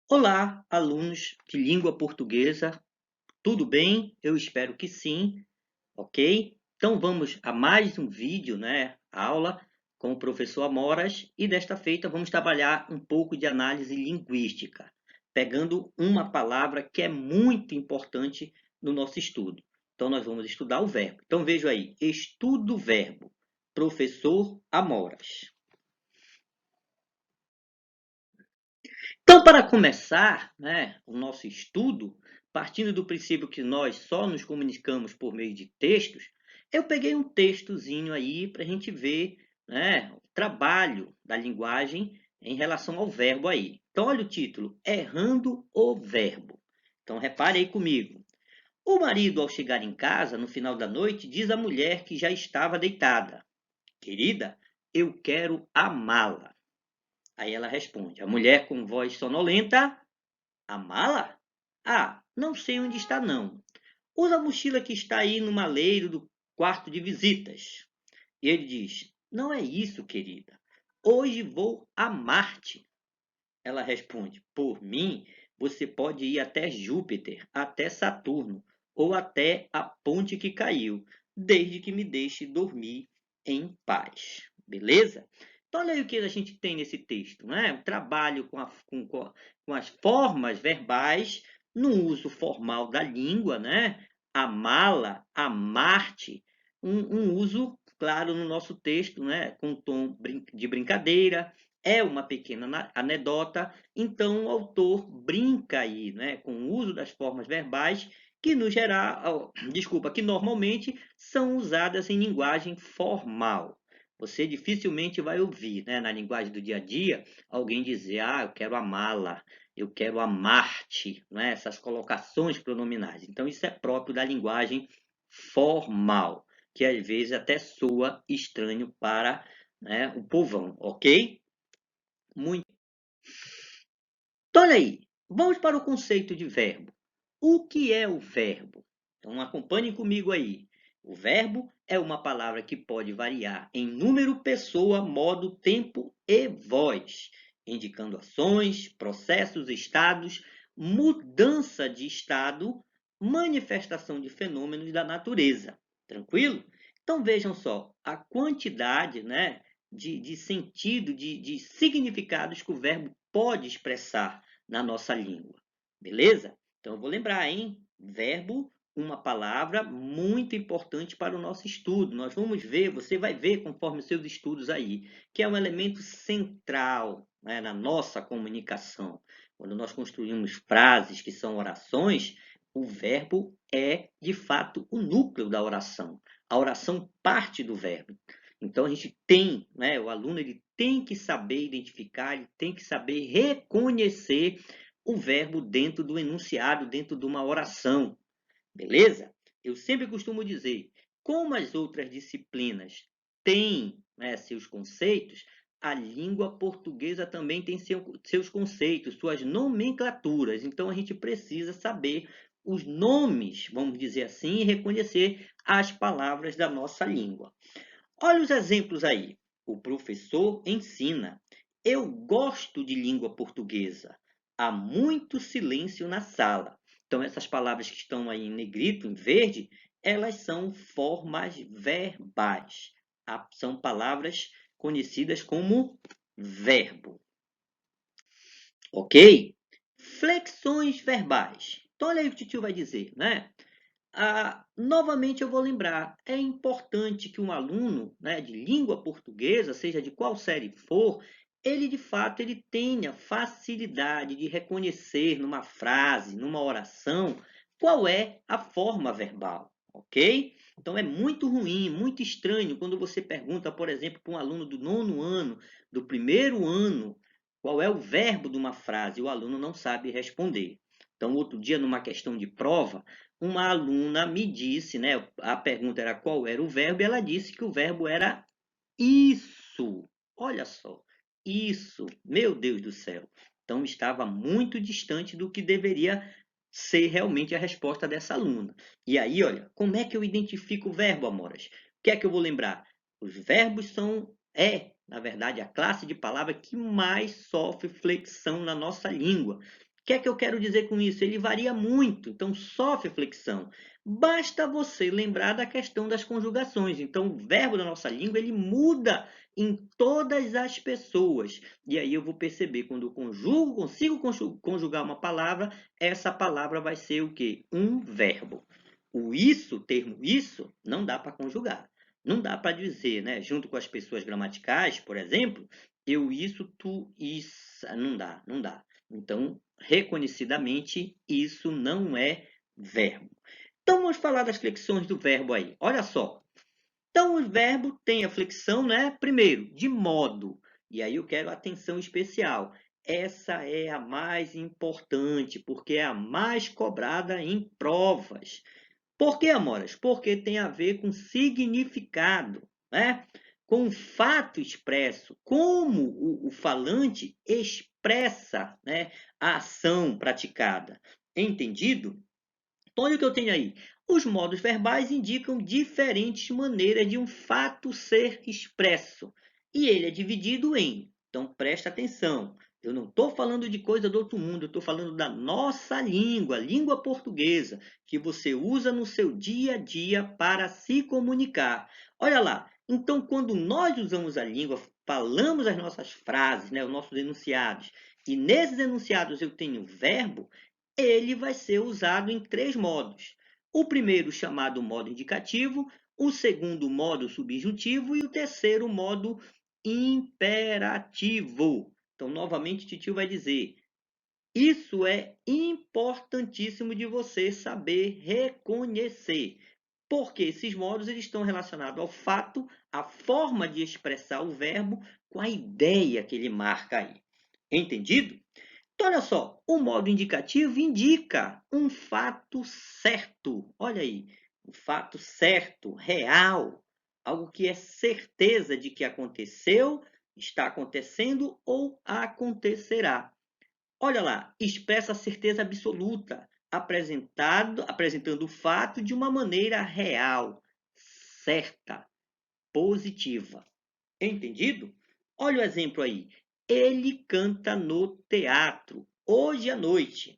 Olá, alunos de língua portuguesa, tudo bem? Eu espero que sim, ok? Então vamos a mais um vídeo, Aula com o professor Amoras e desta feita vamos trabalhar um pouco de análise linguística, pegando uma palavra que é muito importante no nosso estudo. Então nós vamos estudar o verbo. Então veja aí, estudo o verbo, professor Amoras. Então, para começar, o nosso estudo, partindo do princípio que nós só nos comunicamos por meio de textos, eu peguei um textozinho aí para a gente ver, o trabalho da linguagem em relação ao verbo aí. Então, olha o título: Errando o verbo. Então, repare aí comigo. O marido, ao chegar em casa, no final da noite, diz à mulher que já estava deitada: Querida, eu quero amá-la. Aí ela responde, a mulher com voz sonolenta: a mala? Ah, não sei onde está não. Usa a mochila que está aí no maleiro do quarto de visitas. E ele diz, não é isso, querida. Hoje vou a Marte. Ela responde, por mim, você pode ir até Júpiter, até Saturno, ou até a ponte que caiu, desde que me deixe dormir em paz. Beleza? Então, olha aí o que a gente tem nesse texto, O trabalho com as formas verbais no uso formal da língua, A mala, a Marte, um uso, claro, no nosso texto, Com tom de brincadeira, é uma pequena anedota, então o autor brinca aí, com o uso das formas verbais que no geral, desculpa, que normalmente são usadas em linguagem formal. Você dificilmente vai ouvir, na linguagem do dia a dia, alguém dizer, eu quero amá-la, eu quero amar-te, essas colocações pronominais. Então, isso é próprio da linguagem formal, que às vezes até soa estranho para, o povão, ok? Muito. Então, olha aí, vamos para o conceito de verbo. O que é o verbo? Então, acompanhem comigo aí. O verbo é uma palavra que pode variar em número, pessoa, modo, tempo e voz, indicando ações, processos, estados, mudança de estado, manifestação de fenômenos da natureza. Tranquilo? Então vejam só, a quantidade, de sentido, de significados que o verbo pode expressar na nossa língua. Beleza? Então eu vou lembrar, hein? Verbo, uma palavra muito importante para o nosso estudo. Nós vamos ver, você vai ver conforme os seus estudos aí, que é um elemento central, na nossa comunicação. Quando nós construímos frases que são orações, o verbo é, de fato, o núcleo da oração. A oração parte do verbo. Então a gente tem, o aluno ele tem que saber identificar, ele tem que saber reconhecer o verbo dentro do enunciado, dentro de uma oração, beleza? Eu sempre costumo dizer, como as outras disciplinas têm, seus conceitos, a língua portuguesa também tem seus conceitos, suas nomenclaturas. Então a gente precisa saber os nomes, vamos dizer assim, e reconhecer as palavras da nossa língua. Olha os exemplos aí. O professor ensina. Eu gosto de língua portuguesa. Há muito silêncio na sala. Então, essas palavras que estão aí em negrito, em verde, elas são formas verbais. São palavras conhecidas como verbo. Ok? Flexões verbais. Então, olha aí o que o tio vai dizer, novamente eu vou lembrar, é importante que um aluno, de língua portuguesa, seja de qual série for, ele de fato ele tenha facilidade de reconhecer numa frase, numa oração, qual é a forma verbal, ok? Então é muito ruim, muito estranho quando você pergunta, por exemplo, para um aluno do nono ano, do primeiro ano, qual é o verbo de uma frase, e o aluno não sabe responder. Então, outro dia, numa questão de prova, uma aluna me disse, a pergunta era qual era o verbo, e ela disse que o verbo era isso. Olha só, isso. Meu Deus do céu. Então estava muito distante do que deveria ser realmente a resposta dessa aluna. E aí, olha, como é que eu identifico o verbo, Amoras? O que é que eu vou lembrar? Os verbos na verdade, a classe de palavra que mais sofre flexão na nossa língua, que é que eu quero dizer com isso? Ele varia muito, então sofre flexão. Basta você lembrar da questão das conjugações. Então, o verbo da nossa língua, ele muda em todas as pessoas. E aí eu vou perceber, quando eu consigo conjugar uma palavra, essa palavra vai ser o quê? Um verbo. O isso, o termo isso, não dá para conjugar. Não dá para dizer, né? Junto com as pessoas gramaticais, por exemplo, eu isso, tu isso. Não dá, não dá. Então, reconhecidamente, isso não é verbo. Então, vamos falar das flexões do verbo aí. Olha só. Então, o verbo tem a flexão, né? Primeiro, de modo. E aí eu quero atenção especial. Essa é a mais importante, porque é a mais cobrada em provas. Por que, Amoras? Porque tem a ver com significado, né? Com o fato expresso, como o falante expressa, né, a ação praticada. Entendido? Então, olha o que eu tenho aí. Os modos verbais indicam diferentes maneiras de um fato ser expresso. E ele é dividido em. Então, presta atenção. Eu não estou falando de coisa do outro mundo, eu estou falando da nossa língua, língua portuguesa, que você usa no seu dia a dia para se comunicar. Olha lá. Então, quando nós usamos a língua, falamos as nossas frases, né, os nossos enunciados, e nesses enunciados eu tenho verbo, ele vai ser usado em três modos. O primeiro, chamado modo indicativo, o segundo, modo subjuntivo, e o terceiro, modo imperativo. Então, novamente, Titio vai dizer: isso é importantíssimo de você saber reconhecer, porque esses modos eles estão relacionados ao fato, à forma de expressar o verbo, com a ideia que ele marca aí. Entendido? Então, olha só, o modo indicativo indica um fato certo. Olha aí, um fato certo, real, algo que é certeza de que aconteceu, está acontecendo ou acontecerá. Olha lá, expressa a certeza absoluta, apresentando o fato de uma maneira real, certa, positiva. Entendido? Olha o exemplo aí. Ele canta no teatro hoje à noite.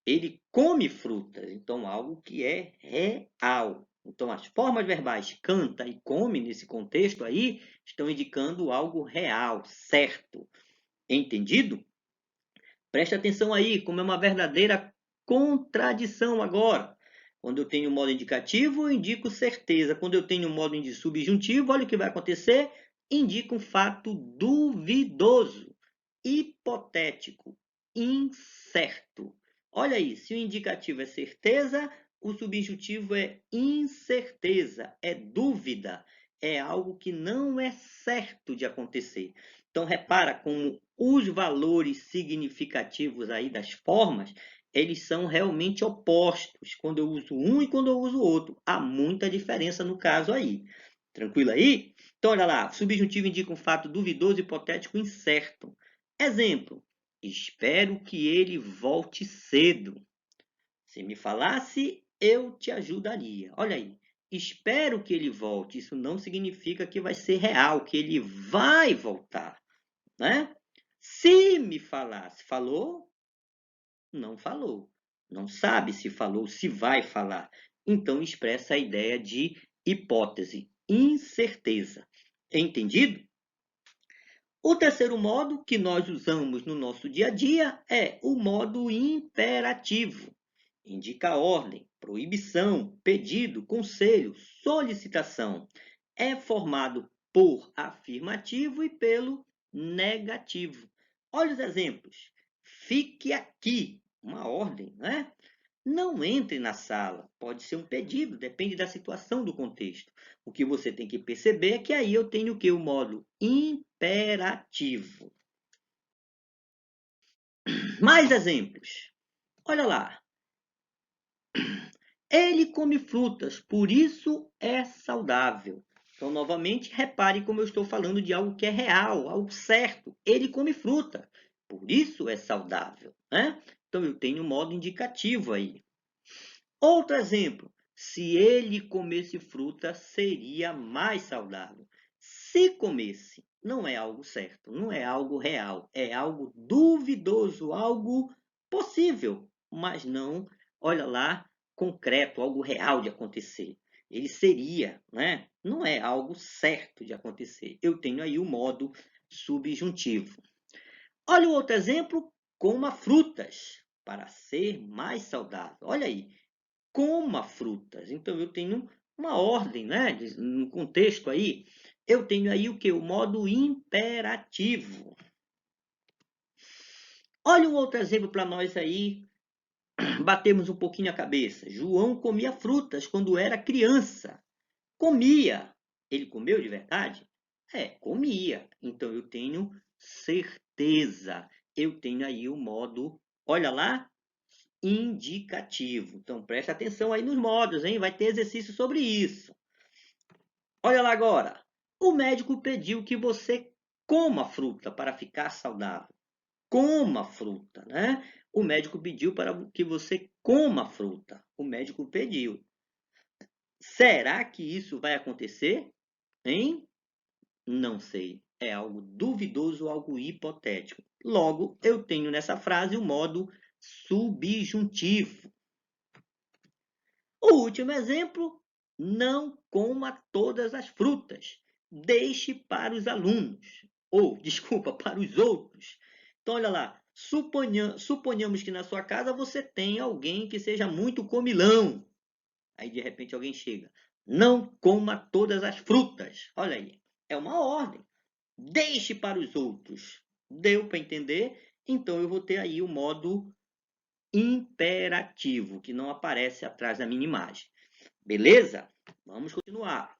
Ele come frutas, então algo que é real. Então as formas verbais canta e come nesse contexto aí estão indicando algo real, certo. Entendido? Preste atenção aí, como é uma verdadeira contradição agora. Quando eu tenho o modo indicativo, eu indico certeza. Quando eu tenho o modo subjuntivo, olha o que vai acontecer. Indica um fato duvidoso, hipotético, incerto. Olha aí, se o indicativo é certeza, o subjuntivo é incerteza, é dúvida, é algo que não é certo de acontecer. Então, repara como os valores significativos aí das formas, eles são realmente opostos, quando eu uso um e quando eu uso o outro. Há muita diferença no caso aí. Tranquilo aí? Então, olha lá, subjuntivo indica um fato duvidoso, hipotético, incerto. Exemplo, espero que ele volte cedo. Se me falasse, eu te ajudaria. Olha aí, espero que ele volte. Isso não significa que vai ser real, que ele vai voltar, né? Se me falasse, falou? Não falou. Não sabe se falou, se vai falar. Então expressa a ideia de hipótese, incerteza. Entendido? O terceiro modo que nós usamos no nosso dia a dia é o modo imperativo. Indica ordem, proibição, pedido, conselho, solicitação. É formado por afirmativo e pelo negativo. Olha os exemplos. Fique aqui, uma ordem, né? Não entre na sala, pode ser um pedido, depende da situação, do contexto. O que você tem que perceber é que aí eu tenho o que? O modo imperativo. Mais exemplos. Olha lá. Ele come frutas, por isso é saudável. Então, novamente, repare como eu estou falando de algo que é real, algo certo. Ele come fruta, por isso é saudável, né? Então, eu tenho um modo indicativo aí. Outro exemplo, se ele comesse fruta, seria mais saudável. Se comesse, não é algo certo, não é algo real, é algo duvidoso, algo possível, mas não, olha lá, concreto, algo real de acontecer. Ele seria, né? Não é algo certo de acontecer. Eu tenho aí o modo subjuntivo. Olha o outro exemplo, coma frutas para ser mais saudável. Olha aí, coma frutas. Então eu tenho uma ordem, né? No contexto aí, eu tenho aí o que? O modo imperativo. Olha um outro exemplo para nós aí, batemos um pouquinho a cabeça. João comia frutas quando era criança. Comia. Ele comeu de verdade? É, comia. Então eu tenho certeza. Eu tenho aí o modo, olha lá, indicativo. Então preste atenção aí nos modos, hein? Vai ter exercício sobre isso. Olha lá agora. O médico pediu que você coma fruta para ficar saudável. Coma fruta, né? O médico pediu para que você coma fruta. O médico pediu. Será que isso vai acontecer? Hein? Não sei. É algo duvidoso, algo hipotético. Logo, eu tenho nessa frase o modo subjuntivo. O último exemplo, não coma todas as frutas. Deixe para os alunos. Ou, desculpa, para os outros. Então, olha lá. Suponhamos que na sua casa você tem alguém que seja muito comilão. Aí, de repente, alguém chega. Não coma todas as frutas. Olha aí. É uma ordem. Deixe para os outros. Deu para entender? Então, eu vou ter aí o modo imperativo, que não aparece atrás da minha imagem. Beleza? Vamos continuar.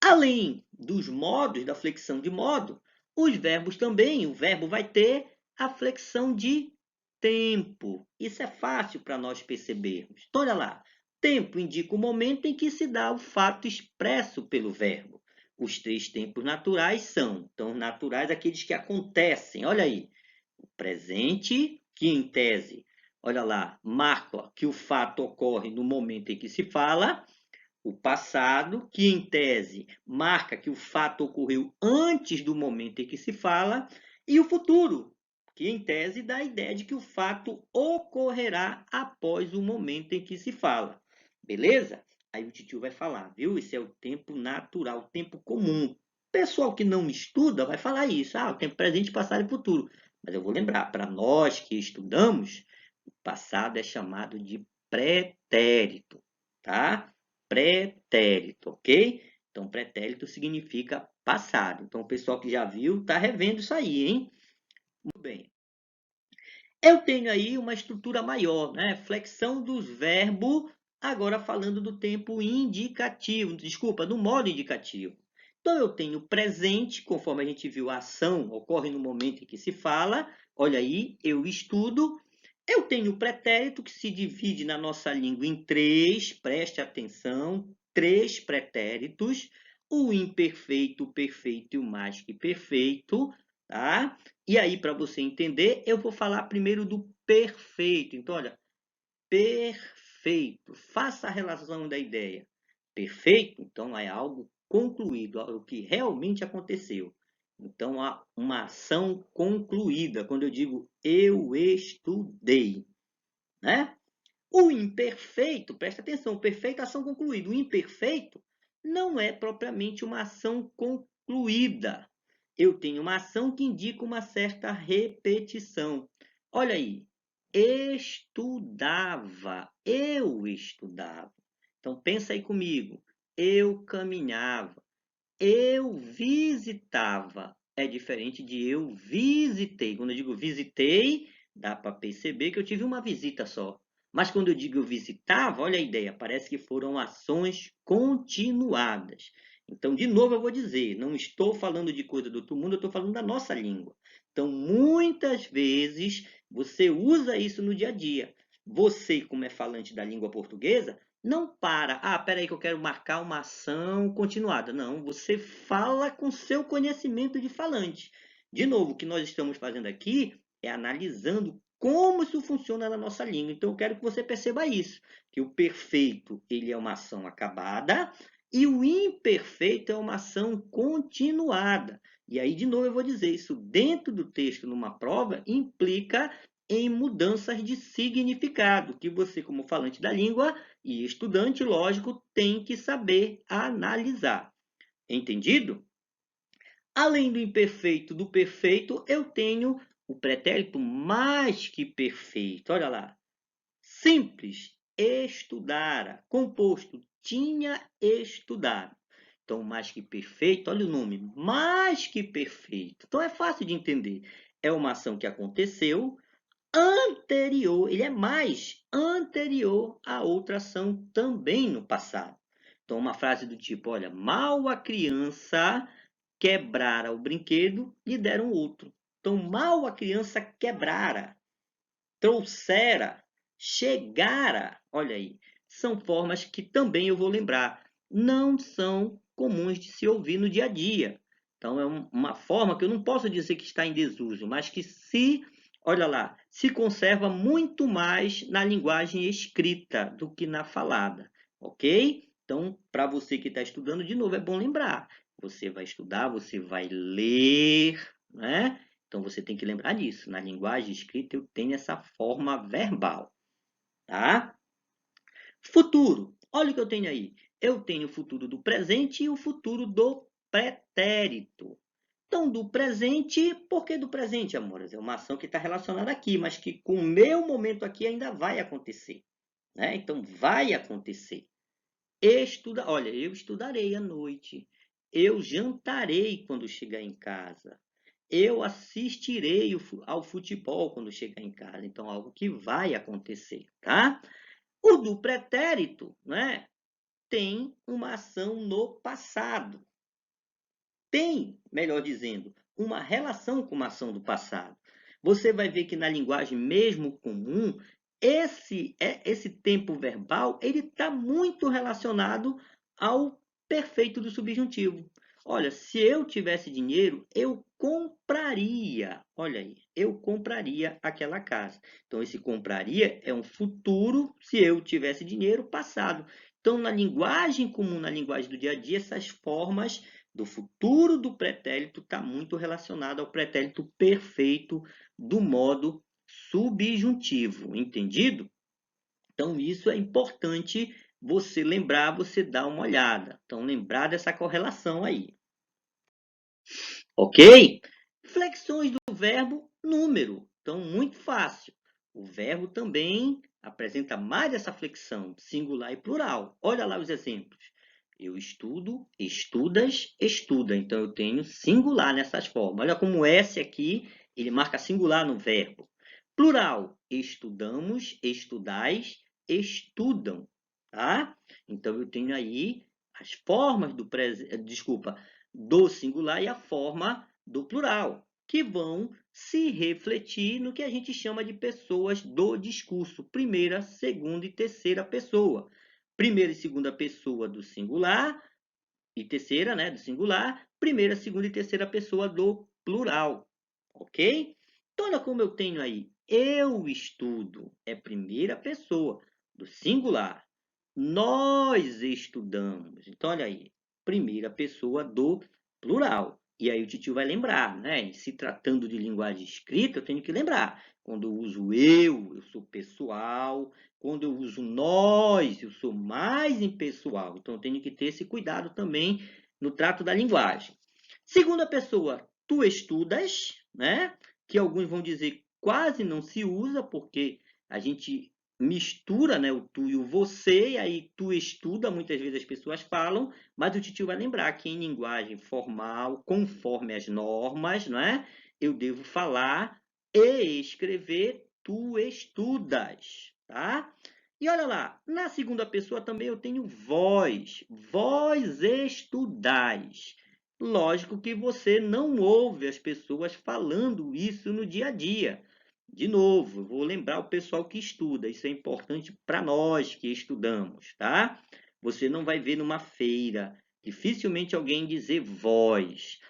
Além dos modos da flexão de modo, os verbos também, o verbo vai ter a flexão de tempo. Isso é fácil para nós percebermos. Então, olha lá. Tempo indica o momento em que se dá o fato expresso pelo verbo. Os três tempos naturais são, então, naturais aqueles que acontecem. Olha aí. O presente, que em tese, olha lá, marca que o fato ocorre no momento em que se fala. O passado, que em tese marca que o fato ocorreu antes do momento em que se fala, e o futuro, que em tese dá a ideia de que o fato ocorrerá após o momento em que se fala. Beleza? Aí o titio vai falar, viu? Esse é o tempo natural, o tempo comum. Pessoal que não estuda vai falar isso. Ah, o tempo presente, passado e futuro. Mas eu vou lembrar, para nós que estudamos, o passado é chamado de pretérito, tá? Pretérito, ok? Então, pretérito significa passado. Então, o pessoal que já viu está revendo isso aí, hein? Muito bem. Eu tenho aí uma estrutura maior, né? Flexão dos verbos, agora falando do tempo indicativo, desculpa, do modo indicativo. Então, eu tenho presente, conforme a gente viu, a ação ocorre no momento em que se fala. Olha aí, eu estudo. Eu tenho o pretérito que se divide na nossa língua em três, preste atenção, três pretéritos, o imperfeito, o perfeito e o mais que perfeito, tá? E aí, para você entender, eu vou falar primeiro do perfeito. Então, olha, perfeito. Faça a relação da ideia. Perfeito, então, é algo concluído, algo que realmente aconteceu. Então, há uma ação concluída, quando eu digo eu estudei, né? O imperfeito, presta atenção, perfeito, ação concluída. O imperfeito não é propriamente uma ação concluída. Eu tenho uma ação que indica uma certa repetição. Olha aí, estudava, eu estudava. Então pensa aí comigo. Eu caminhava, eu visitava. É diferente de eu visitei. Quando eu digo visitei, dá para perceber que eu tive uma visita só. Mas quando eu digo eu visitava, olha a ideia, parece que foram ações continuadas. Então, de novo, eu vou dizer, não estou falando de coisa do outro mundo, eu estou falando da nossa língua. Então, muitas vezes, você usa isso no dia a dia. Você, como é falante da língua portuguesa, não para. Ah, espera aí que eu quero marcar uma ação continuada. Não, você fala com seu conhecimento de falante. De novo, o que nós estamos fazendo aqui é analisando como isso funciona na nossa língua. Então, eu quero que você perceba isso, que o perfeito, ele é uma ação acabada e o imperfeito é uma ação continuada. E aí, de novo, eu vou dizer isso dentro do texto, numa prova, implica em mudanças de significado, que você, como falante da língua e estudante, lógico, tem que saber analisar. Entendido? Além do imperfeito, do perfeito, eu tenho o pretérito mais que perfeito. Olha lá. Simples, estudara. Composto, tinha estudado. Então, mais que perfeito, olha o nome, mais que perfeito. Então, é fácil de entender. É uma ação que aconteceu anterior, ele é mais anterior a outra ação também no passado. Então, uma frase do tipo, olha, mal a criança quebrara o brinquedo, lhe deram outro. Então, mal a criança quebrara, trouxera, chegara, olha aí, são formas que também eu vou lembrar, não são comuns de se ouvir no dia a dia. Então, é uma forma que eu não posso dizer que está em desuso, mas que se, olha lá, se conserva muito mais na linguagem escrita do que na falada, ok? Então, para você que está estudando, de novo, é bom lembrar. Você vai estudar, você vai ler, né? Então você tem que lembrar disso. Na linguagem escrita eu tenho essa forma verbal, tá? Futuro. Olha o que eu tenho aí. Eu tenho o futuro do presente e o futuro do pretérito. Então, do presente, por que do presente, amores? É uma ação que está relacionada aqui, mas que com o meu momento aqui ainda vai acontecer, né? Então, vai acontecer. Olha, eu estudarei à noite. Eu jantarei quando chegar em casa. Eu assistirei ao futebol quando chegar em casa. Então, algo que vai acontecer, tá? O do pretérito, né? Tem uma ação no passado. Tem, melhor dizendo, uma relação com uma ação do passado. Você vai ver que na linguagem mesmo comum, esse tempo verbal ele está muito relacionado ao perfeito do subjuntivo. Olha, se eu tivesse dinheiro, eu compraria. Olha aí, eu compraria aquela casa. Então, esse compraria é um futuro, se eu tivesse dinheiro, passado. Então, na linguagem comum, na linguagem do dia a dia, essas formas do futuro do pretérito está muito relacionado ao pretérito perfeito do modo subjuntivo, entendido? Então, isso é importante você lembrar, você dar uma olhada. Então, lembrar dessa correlação aí. Ok? Flexões do verbo número. Então, muito fácil. O verbo também apresenta mais essa flexão, singular e plural. Olha lá os exemplos. Eu estudo, estudas, estuda. Então, eu tenho singular nessas formas. Olha como o S aqui, ele marca singular no verbo. Plural, estudamos, estudais, estudam. Tá? Então, eu tenho aí as formas do singular e a forma do plural, que vão se refletir no que a gente chama de pessoas do discurso, primeira, segunda e terceira pessoa. Primeira e segunda pessoa do singular e terceira, né, do singular, primeira, segunda e terceira pessoa do plural, ok? Então, olha como eu tenho aí, eu estudo é primeira pessoa do singular, nós estudamos. Então, olha aí, primeira pessoa do plural. E aí o titio vai lembrar, né? Se tratando de linguagem escrita, eu tenho que lembrar. Quando eu uso eu sou pessoal. Quando eu uso nós, eu sou mais impessoal. Então, eu tenho que ter esse cuidado também no trato da linguagem. Segunda pessoa, tu estudas, né? Que alguns vão dizer quase não se usa, porque a gente mistura, né, o tu e o você, e aí tu estuda, muitas vezes as pessoas falam, mas o titio vai lembrar que em linguagem formal, conforme as normas, não é? Eu devo falar e escrever tu estudas, tá? E olha lá, na segunda pessoa também eu tenho vós, vós estudais. Lógico que você não ouve as pessoas falando isso no dia a dia. De novo, eu vou lembrar o pessoal que estuda, isso é importante para nós que estudamos, tá? Você não vai ver numa feira, dificilmente alguém dizer vós.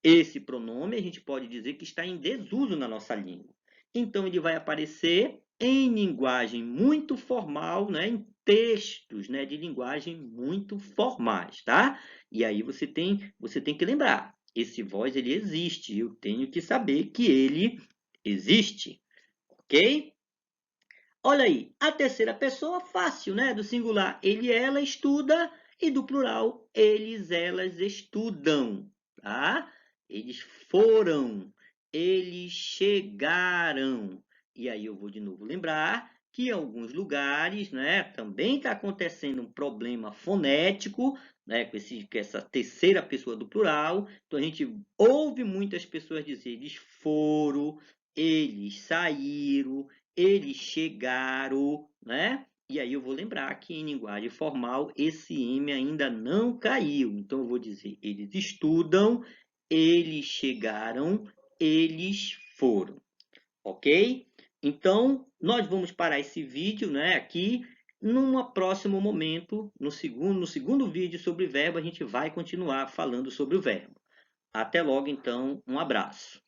Esse pronome a gente pode dizer que está em desuso na nossa língua. Então, ele vai aparecer em linguagem muito formal, né? Em textos, né? De linguagem muito formais, tá? E aí você tem que lembrar, esse voz ele existe, eu tenho que saber que ele existe, ok? Olha aí, a terceira pessoa, fácil, né? Do singular, ele, ela estuda, e do plural, eles, elas estudam, tá? Eles foram, eles chegaram. E aí eu vou de novo lembrar que em alguns lugares, né, também está acontecendo um problema fonético, né, com essa terceira pessoa do plural. Então a gente ouve muitas pessoas dizer eles foram, eles saíram, eles chegaram, né? E aí eu vou lembrar que em linguagem formal esse M ainda não caiu. Então eu vou dizer eles estudam, eles chegaram, eles foram, ok? Então nós vamos parar esse vídeo, né, aqui. Num próximo momento, no segundo vídeo sobre verbo, a gente vai continuar falando sobre o verbo. Até logo, então, um abraço.